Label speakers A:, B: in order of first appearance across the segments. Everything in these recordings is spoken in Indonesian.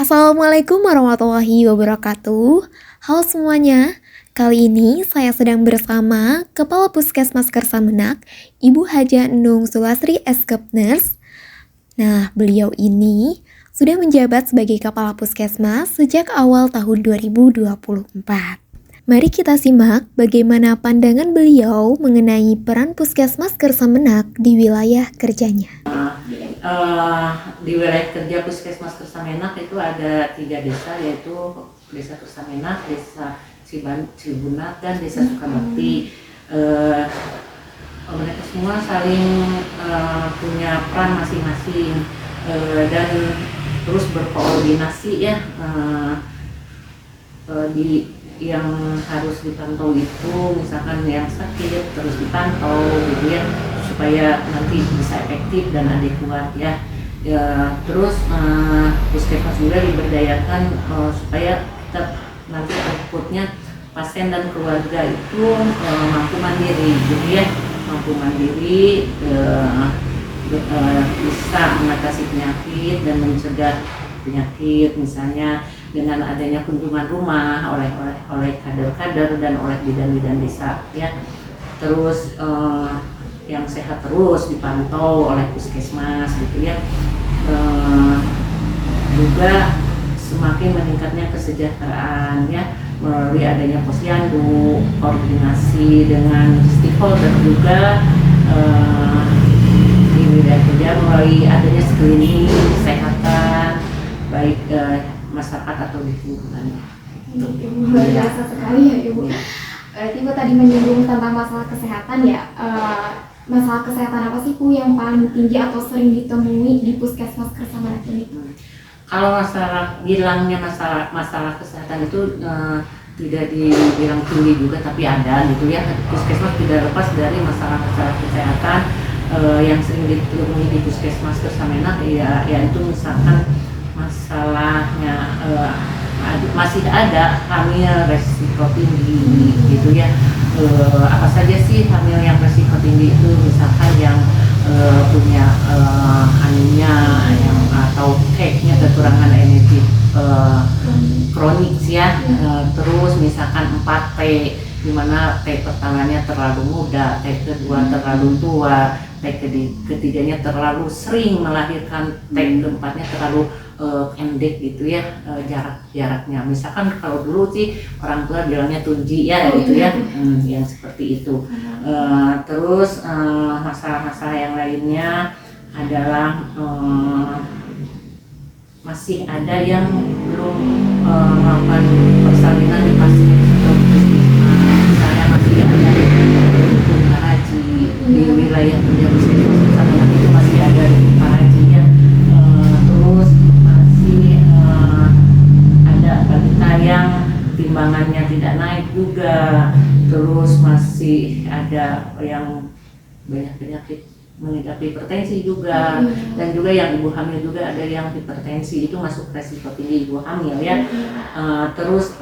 A: Assalamualaikum warahmatullahi wabarakatuh. Halo semuanya, kali ini saya sedang bersama Kepala Puskesmas Kersamenak, Ibu Haja Nung Sulasri Eskepners. Nah, beliau ini sudah menjabat sebagai Kepala Puskesmas sejak awal tahun 2024. Mari kita simak bagaimana pandangan beliau mengenai peran Puskesmas Kersamenak di wilayah kerjanya.
B: Di wilayah kerja Puskesmas Kersamenak itu ada 3 desa, yaitu Desa Kersamenak, Desa Cibunat, dan Desa Sukabakti. Mereka semua saling punya peran masing-masing dan terus berkoordinasi ya. Yang harus dipantau itu misalkan yang sakit terus dipantau gitu ya, supaya nanti bisa efektif dan adekuat ya. Terus puskesmas juga diberdayakan supaya kita nanti outputnya pasien dan keluarga itu mampu mandiri gitu ya, bisa mengatasi penyakit dan mencegah penyakit, misalnya dengan adanya kunjungan rumah oleh kader-kader dan oleh bidan-bidan desa ya. Terus yang sehat terus dipantau oleh puskesmas gitu ya. Juga semakin meningkatnya kesejahteraan ya melalui adanya posyandu, koordinasi dengan stakeholder juga di wilayah kerja melalui adanya screening kesehatan baik masyarakat atau di lingkungannya.
C: Luar biasa sekali ya Ibu. Ibu tadi menyinggung tentang masalah kesehatan ya. Masalah kesehatan apa sih Bu yang paling tinggi atau sering ditemui di Puskesmas Kersamenak ini?
B: Kalau bilangnya masalah kesehatan itu tidak dibilang tinggi juga, tapi ada gitu ya. Puskesmas tidak lepas dari masalah-masalah kesehatan yang sering ditemui di Puskesmas Kersamenak ya, yaitu misalkan masalahnya masih ada hamil resiko tinggi gitu ya. Apa saja sih hamil yang resiko tinggi itu, misalkan yang punya anemia yang atau kekurangan energi kronik ya. Terus misalkan 4T, di mana T pertamanya terlalu muda, T kedua terlalu tua, T ketiganya terlalu sering melahirkan, T keempatnya terlalu pendek gitu ya jaraknya. Misalkan kalau dulu sih orang tua bilangnya tunji ya gitu ya, yang seperti itu. Terus masalah-masalah yang lainnya adalah masih ada yang belum melakukan persalinan di pasien. Misalnya masih ada haji di wilayah kerja Puskesmas Kersamenak itu masih ada haji ya. Terus masih ada balita yang timbangannya tidak naik juga. Terus masih ada yang banyak penyakit mengidap hipertensi juga, dan juga yang ibu hamil juga ada yang hipertensi, itu masuk resiko tinggi ibu hamil ya. Terus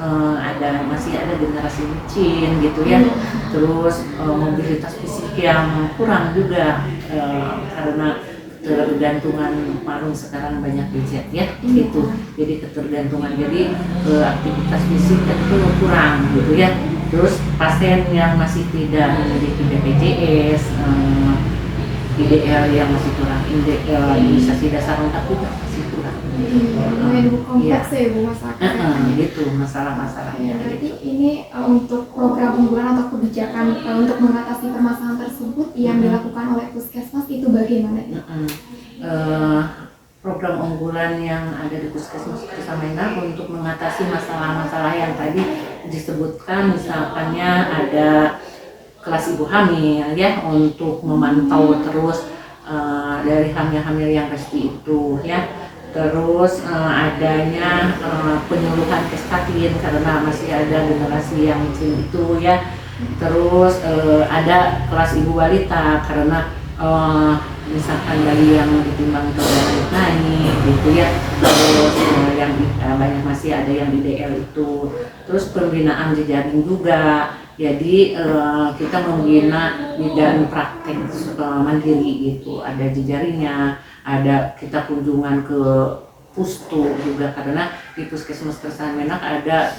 B: masih ada generasi licin gitu ya. Terus mobilitas fisik yang kurang juga karena ketergantungan marun sekarang banyak gadget ya gitu. Jadi ketergantungan, jadi aktivitas fisik itu kurang gitu ya. Terus pasien yang masih tidak memiliki BPJS, IDL yang masih kurang, imunisasi dasar lengkap juga masih kurang.
C: Lumayan kompleks ya Bu masalah kesehatan.
B: Gitu masalah-masalahnya.
C: Berarti ini untuk program unggulan atau kebijakan untuk mengatasi permasalahan tersebut yang dilakukan oleh Puskesmas itu bagaimana?
B: Program unggulan yang ada di Puskesmas Kersamenak untuk mengatasi masalah-masalah yang tadi disebutkan, misalkannya ada kelas ibu hamil ya, untuk memantau terus dari hamil-hamil yang pasti itu ya. Terus adanya penyuluhan kestatien karena masih ada generasi yang kecil itu ya. Terus ada kelas ibu balita karena misalkan bayi yang ditimbang itu naik gitu ya. Terus yang banyak masih ada yang IDL itu. Terus pembinaan jejaring juga. Jadi kita membina bidan praktek mandiri gitu, ada jejaringnya, ada kita kunjungan ke pustu juga, karena di Puskesmas Kersamenak ada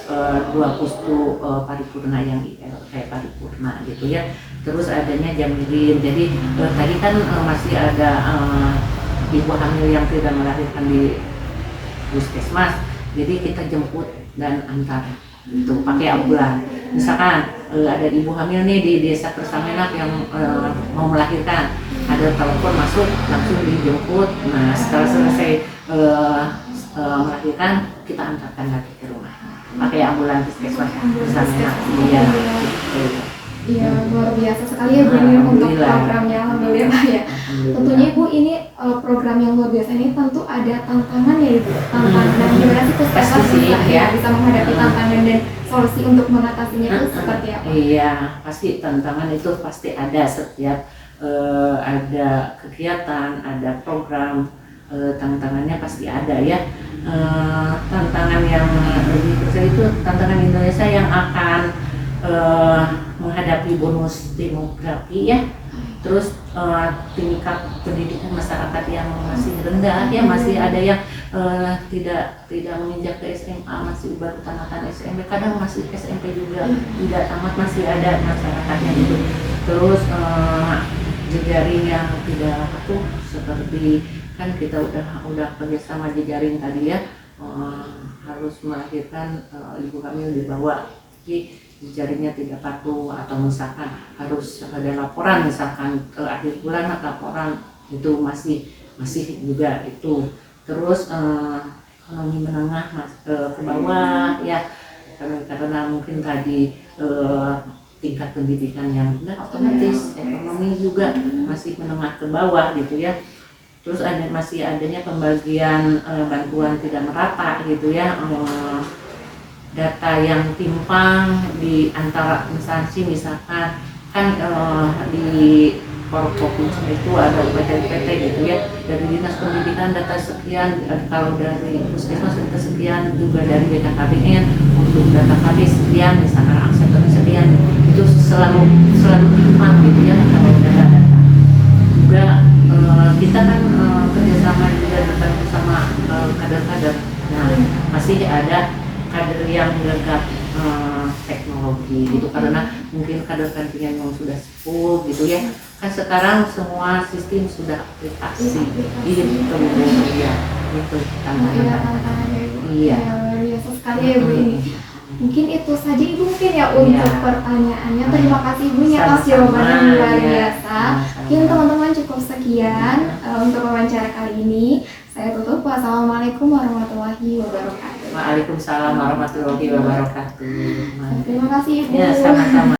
B: 2 pustu paripurna yang kayak paripurna gitu ya. Terus adanya jamilin. Jadi tadi kan masih ada ibu hamil yang tidak melahirkan di Puskesmas. Jadi kita jemput dan antar itu pakai ambulan. Misalkan ada ibu hamil nih di desa Kersamenak yang mau melahirkan, ada telepon masuk langsung dijemput. Nah setelah selesai melahirkan kita antarkan lagi ke rumah pakai ambulan Puskesmas Kersamenak. Iya gitu.
C: Iya, luar biasa sekali ya Bu ini untuk programnya, alhamdulillah ya. Tentunya Ibu ini program yang luar biasa ini tentu ada tantangan ya Ibu. Tantangan dan gimana sih puskesmas bisa menghadapi tantangan dan solusi untuk mengatasinya itu seperti apa?
B: Iya, pasti tantangan itu pasti ada setiap ada kegiatan, ada program, tantangannya pasti ada ya. Tantangan yang lebih besar itu tantangan Indonesia yang akan menghadapi bonus demografi ya, terus tingkat pendidikan masyarakat yang masih rendah ya, masih ada yang tidak menginjak ke SMA, masih baru tamatan SMP, kadang masih SMP juga tidak tamat, masih ada masyarakatnya gitu. Terus jejaring yang tidak patuh, seperti kan kita udah kerjasama jejaring tadi ya, harus melahirkan ibu hamil dibawa, jejaringnya tidak patuh, atau misalkan harus ada laporan, misalkan akhir bulan laporan, itu masih juga itu. Terus ekonomi menengah ke bawah ya, karena mungkin tadi tingkat pendidikan yang rendah, otomatis ekonomi juga masih menengah ke bawah gitu ya. Terus masih adanya pembagian bantuan tidak merata gitu ya, data yang timpang di antara instansi, misalkan kan di Forkopimda itu ada PT gitu ya, dari Dinas Pendidikan data sekian, kalau dari Puskesmas data sekian, juga dari BKKBN untuk data KB sekian, misalkan akseptor sekian, itu selalu timpang gitu ya kalau data-data. Juga kita kan kerjasama juga bersama kader-kader. Nah masih ada kader yang gegap teknologi gitu, karena mungkin kader-kadernya yang sudah sepuh gitu ya, kan sekarang semua sistem sudah aplikasi gitu ya, itu tantangannya. Iya,
C: luar biasa sekali ya Bu ini. Mungkin itu saja Ibu mungkin ya untuk pertanyaannya. Terima kasih Ibunya atas jawabannya yang luar biasa. Mungkin teman-teman cukup sekian untuk wawancara kali ini. Saya tutup. Wassalamualaikum warahmatullahi wabarakatuh.
B: Waalaikumsalam warahmatullahi wabarakatuh.
C: Terima kasih Ibu.
B: Ya, sama-sama.